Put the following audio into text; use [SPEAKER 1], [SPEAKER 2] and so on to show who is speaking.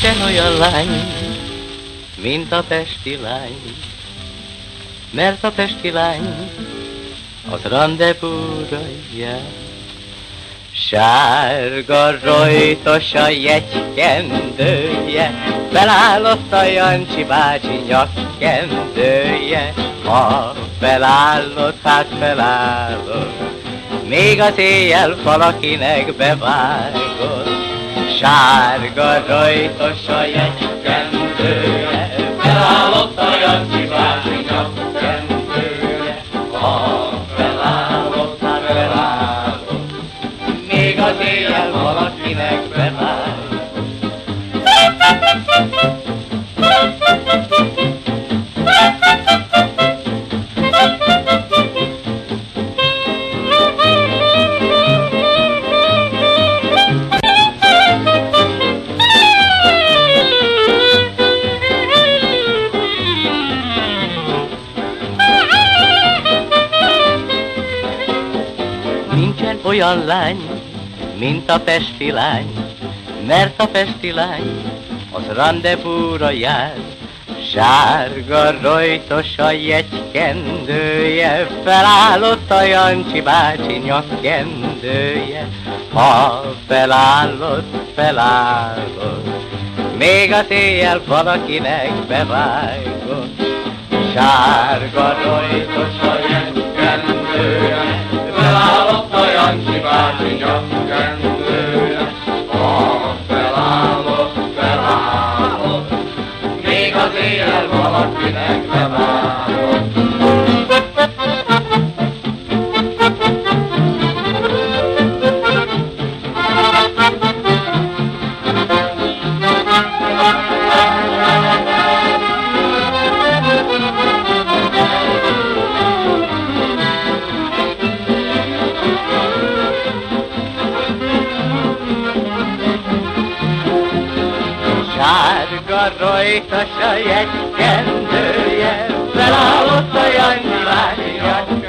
[SPEAKER 1] Nincsen olyan lány, mint a pesti lány, mert a pesti lány az randevúra jár. Sárga rojtos a jegykendője, felállott a Jancsi bácsi nyakkendője. Ha felállott, hát felállott, még az éjjel valakinek bevágott. Sárga rojtos a jegykendője, felállott a Jancsi bácsi nyakkendője. Ha felállott, hát felállott, még az éjjel valakinek bevágott. Nincsen olyan lány, mint a pesti lány, mert a pesti lány az randevúra jár. Sárga rojtos a jegykendője, felállott a Jancsi bácsi nyakkendője. Ha felállott, felállott, még az éjjel valakinek bevágott. Sárga rojtos a jegykendője, felállott a Jancsi bácsi nyakkendője. Ha felállott, felállott, még az éjjel valakinek bevágott. Sárga rojtos a jegykendője, felállott a Jancsi bácsi nyakkendője.